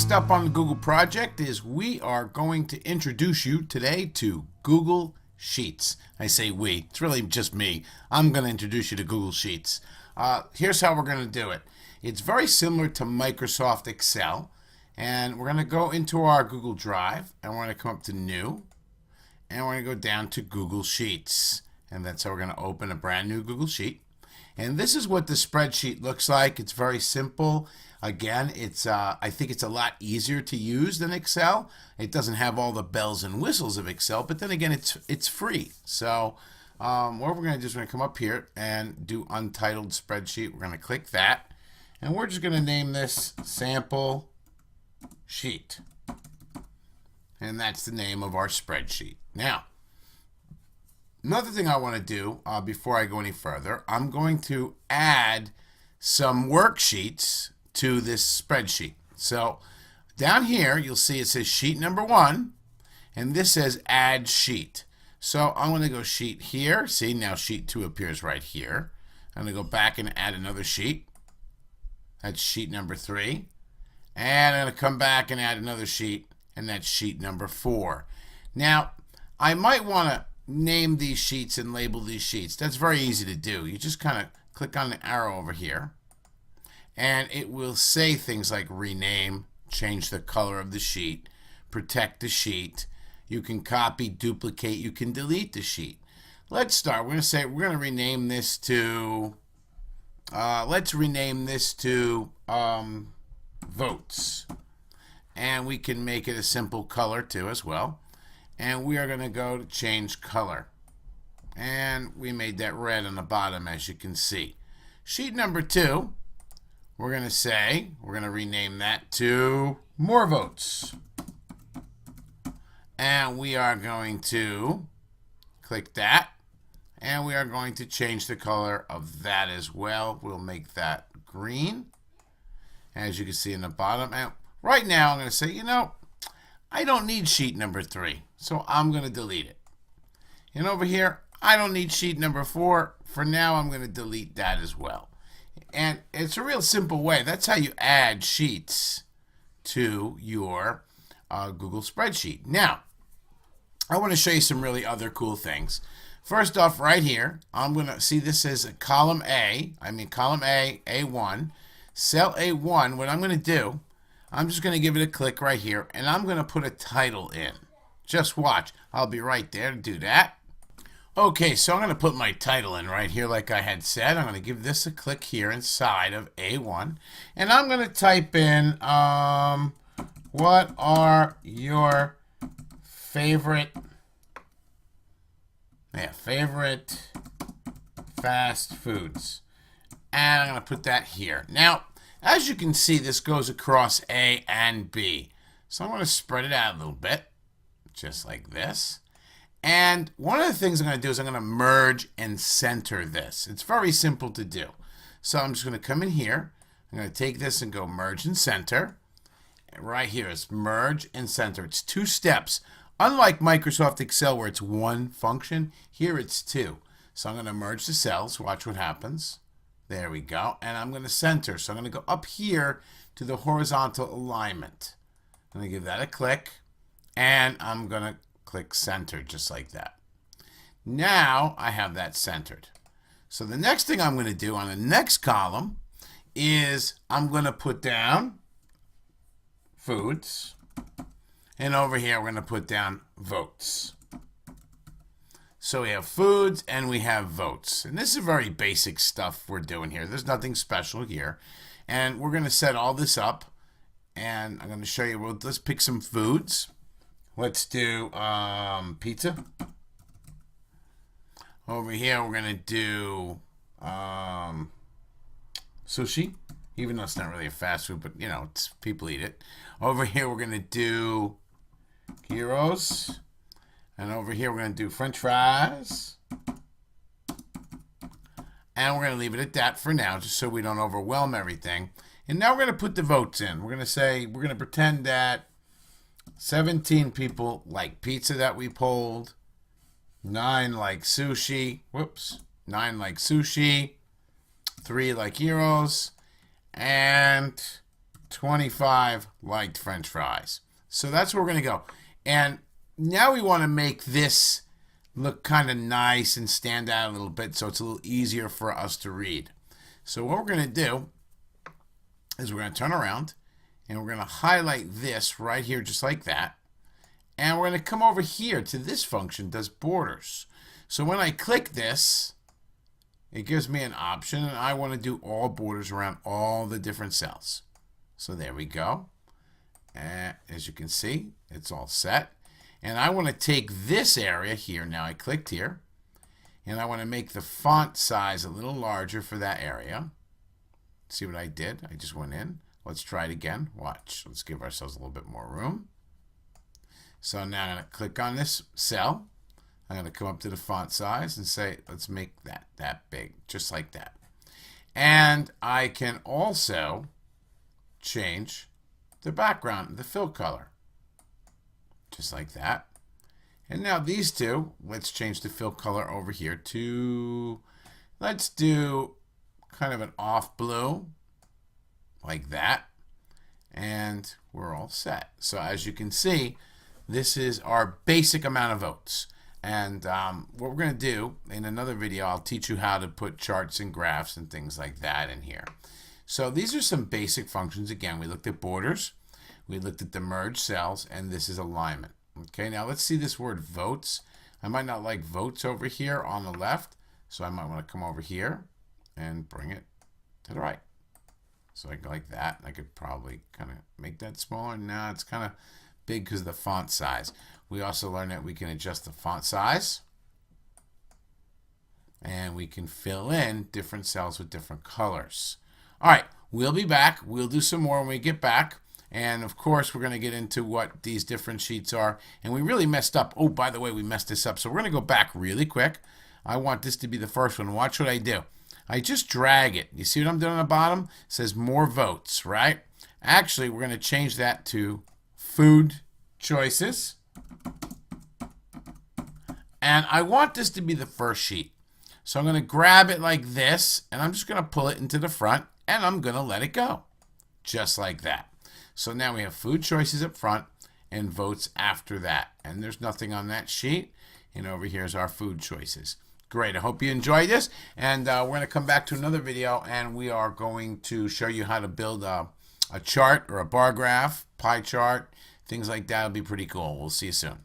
Next up on the Google project is we are going to introduce you today to Google Sheets. I say we, it's really just me. I'm going to introduce you to Google Sheets. Here's how we're going to do it. It's very similar to Microsoft Excel, and we're going to go into our Google Drive, and we're going to come up to New, and we're going to go down to Google Sheets. And that's how we're going to open a brand new Google Sheet. And this is what the spreadsheet looks like. It's very simple. Again, I think it's a lot easier to use than Excel. It doesn't have all the bells and whistles of Excel, but then again, it's free. So what we're going to do is we're going to come up here and do Untitled Spreadsheet. We're going to click that, and we're just going to name this Sample Sheet. And that's the name of our spreadsheet. Now, another thing I want to do before I go any further, I'm going to add some worksheets to this spreadsheet. So down here, you'll see it says sheet number 1, and this says add sheet. So I'm going to go sheet here. See, now sheet 2 appears right here. I'm going to go back and add another sheet. That's sheet number 3. And I'm going to come back and add another sheet, and that's sheet number 4. Now, I might want to name these sheets and label these sheets. That's very easy to do. You just kind of click on the arrow over here, and it will say things like rename, change the color of the sheet, protect the sheet. You can copy, duplicate, you can delete the sheet. Let's start. We're going to rename this to let's rename this to votes. And we can make it a simple color too as well. And we are going to go to change color. And we made that red on the bottom, as you can see. Sheet number 2, we're going to rename that to more votes. And we are going to click that. And we are going to change the color of that as well. We'll make that green, as you can see in the bottom. And right now, I'm going to say, I don't need sheet number 3, so I'm going to delete it. And over here, I don't need sheet number 4. For now, I'm going to delete that as well. And it's a real simple way. That's how you add sheets to your Google spreadsheet. Now, I want to show you some really other cool things. First off, right here, I'm going to see this as a column A. Column A, A1. Cell A1, what I'm going to do, I'm just going to give it a click right here, and I'm going to put a title in. Just watch. I'll be right there to do that. Okay, so I'm going to put my title in right here like I had said. I'm going to give this a click here inside of A1, and I'm going to type in, what are your favorite fast foods? And I'm going to put that here. Now, as you can see, this goes across A and B. So I'm going to spread it out a little bit, just like this. And one of the things I'm going to do is I'm going to merge and center this. It's very simple to do. So I'm just going to come in here. I'm going to take this and go merge and center. And right here is merge and center. It's 2 steps. Unlike Microsoft Excel where it's 1 function, here it's 2. So I'm going to merge the cells. Watch what happens. There we go. And I'm going to center. So I'm going to go up here to the horizontal alignment. I'm going to give that a click. And I'm going to click center just like that. Now I have that centered. So the next thing I'm going to do on the next column is I'm going to put down foods. And over here we're going to put down votes. So we have foods and we have votes. And this is very basic stuff we're doing here. There's nothing special here. And we're going to set all this up. And I'm going to show you, let's pick some foods. Let's do pizza. Over here we're going to do sushi. Even though it's not really a fast food, but people eat it. Over here we're going to do gyros. And over here, we're going to do French fries. And we're going to leave it at that for now, just so we don't overwhelm everything. And now we're going to put the votes in. We're going to pretend that 17 people like pizza that we polled. 9 like sushi. 9 like sushi. 3 like gyros. And 25 liked French fries. So that's where we're going to go. And now we want to make this look kind of nice and stand out a little bit so it's a little easier for us to read. So what we're going to do is we're going to turn around and we're going to highlight this right here just like that. And we're going to come over here to this function, does borders. So when I click this, it gives me an option, and I want to do all borders around all the different cells. So there we go. And as you can see, it's all set. And I want to take this area here. Now I clicked here. And I want to make the font size a little larger for that area. See what I did? I just went in. Let's try it again. Watch. Let's give ourselves a little bit more room. So now I'm going to click on this cell. I'm going to come up to the font size and say, let's make that big, just like that. And I can also change the background, the fill color, just like that. And now these two, let's change the fill color over here to, let's do kind of an off blue, like that. And we're all set. So as you can see, this is our basic amount of votes. And what we're going to do in another video, I'll teach you how to put charts and graphs and things like that in here. So these are some basic functions. Again, we looked at borders, we looked at the merge cells, and this is alignment. Okay, now let's see this word votes. I might not like votes over here on the left, so I might want to come over here and bring it to the right. So I go like that. I could probably kind of make that smaller. Now it's kind of big because of the font size. We also learned that we can adjust the font size, and we can fill in different cells with different colors. All right, we'll be back. We'll do some more when we get back. And of course, we're going to get into what these different sheets are. And we really messed up. Oh, by the way, we messed this up. So we're going to go back really quick. I want this to be the first one. Watch what I do. I just drag it. You see what I'm doing on the bottom? It says more votes, right? Actually, we're going to change that to food choices. And I want this to be the first sheet. So I'm going to grab it like this, and I'm just going to pull it into the front, and I'm going to let it go. Just like that. So now we have food choices up front and votes after that. And there's nothing on that sheet. And over here is our food choices. Great. I hope you enjoyed this. And we're going to come back to another video, and we are going to show you how to build a chart or a bar graph, pie chart, things like that. It'll be pretty cool. We'll see you soon.